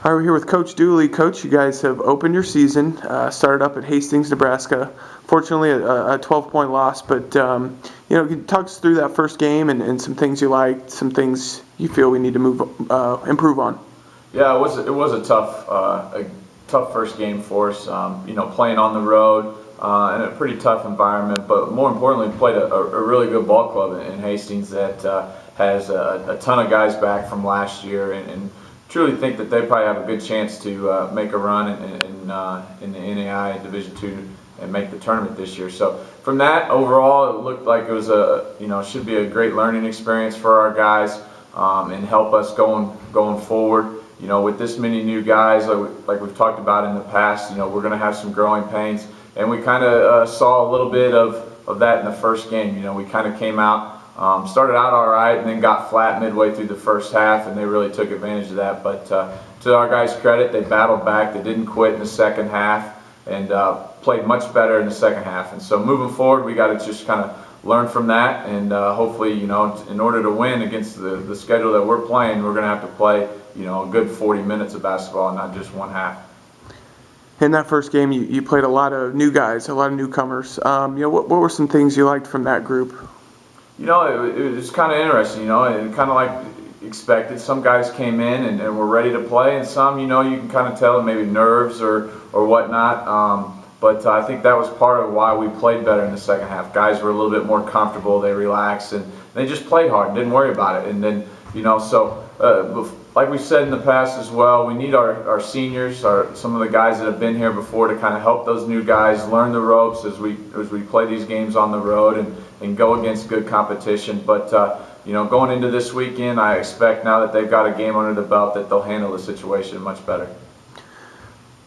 All right, we're here with Coach Dooley. Coach, you guys have opened your season, started up at Hastings, Nebraska. Fortunately, a 12-point loss, but can you talk us through that first game and some things you liked, some things you feel we need to improve on. Yeah, it was a tough first game for us. Playing on the road in a pretty tough environment, but more importantly, played a really good ball club in Hastings that has a ton of guys back from last year, and truly think that they probably have a good chance to make a run in the NAI Division II and make the tournament this year. So from that, overall, it looked like it was should be a great learning experience for our guys and help us going forward. With this many new guys, like we've talked about in the past, we're going to have some growing pains, and we kind of saw a little bit of that in the first game. We kind of came out. Started out all right and then got flat midway through the first half, and they really took advantage of that. But to our guys' credit, they battled back. They didn't quit in the second half and played much better in the second half. And so moving forward, we got to just kind of learn from that, and hopefully, in order to win against the schedule that we're playing, we're going to have to play, a good 40 minutes of basketball, not just one half. In that first game, you played a lot of new guys, a lot of newcomers. What were some things you liked from that group? It was kind of interesting, and kind of like expected. Some guys came in and were ready to play, and some, you can kind of tell maybe nerves or whatnot. But I think that was part of why we played better in the second half. Guys were a little bit more comfortable, they relaxed, and they just played hard and didn't worry about it. And then, like we said in the past as well, we need our seniors, some of the guys that have been here before, to kind of help those new guys learn the ropes as we play these games on the road and go against good competition. But going into this weekend, I expect now that they've got a game under the belt that they'll handle the situation much better.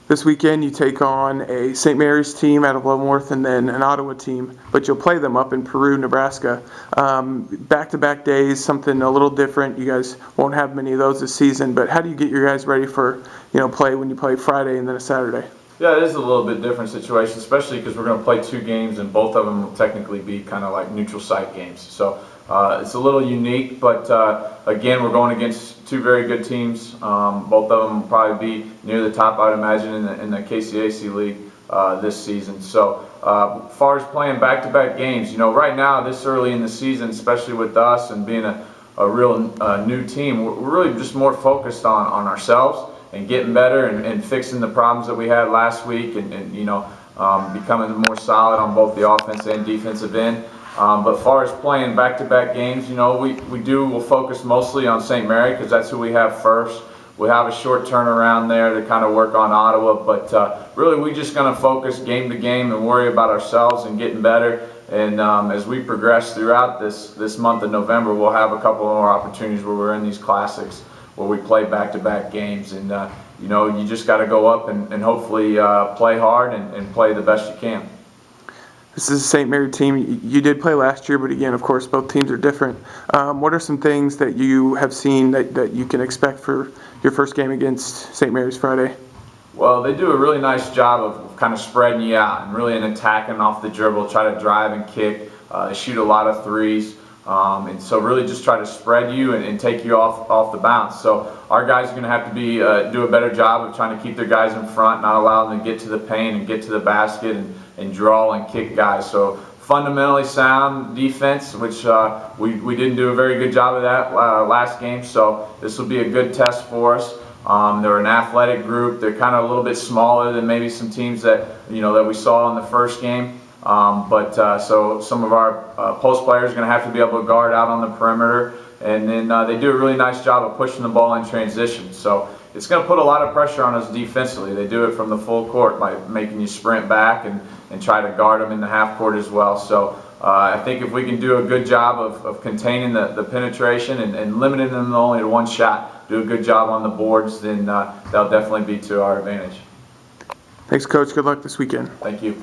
This weekend you take on a St. Mary's team out of Leavenworth and then an Ottawa team, but you'll play them up in Peru, Nebraska. Back-to-back days, something a little different. You guys won't have many of those this season, but how do you get your guys ready for play when you play Friday and then a Saturday? Yeah, it is a little bit different situation, especially because we're going to play two games, and both of them will technically be kind of like neutral site games. So it's a little unique, but again, we're going against two very good teams. Both of them will probably be near the top, I would imagine, in the KCAC league this season. So as far as playing back-to-back games, right now, this early in the season, especially with us and being a real new team, we're really just more focused on ourselves and getting better and fixing the problems that we had last week and becoming more solid on both the offense and defensive end. But as far as playing back-to-back games, we'll focus mostly on St. Mary because that's who we have first. We have a short turnaround there to kind of work on Ottawa, but really we're just going to focus game to game and worry about ourselves and getting better. And as we progress throughout this month of November, we'll have a couple more opportunities where we're in these classics where we play back-to-back games. And you just got to go up and hopefully play hard and play the best you can. This is a St. Mary team. You did play last year, but again, of course, both teams are different. What are some things that you have seen that you can expect for your first game against St. Mary's Friday? Well, they do a really nice job of kind of spreading you out and really attacking off the dribble, try to drive and kick. They shoot a lot of threes. And so really just try to spread you and take you off the bounce. So our guys are going to have to do a better job of trying to keep their guys in front, not allow them to get to the paint and get to the basket and draw and kick guys. So fundamentally sound defense, which we didn't do a very good job of that last game. So this will be a good test for us. They're an athletic group. They're kind of a little bit smaller than maybe some teams that that we saw in the first game. So some of our post players are going to have to be able to guard out on the perimeter, and then they do a really nice job of pushing the ball in transition. So it's going to put a lot of pressure on us defensively. They do it from the full court by making you sprint back and try to guard them in the half court as well. So I think if we can do a good job of containing the penetration and limiting them only to one shot, do a good job on the boards, then that'll definitely be to our advantage. Thanks, Coach. Good luck this weekend. Thank you.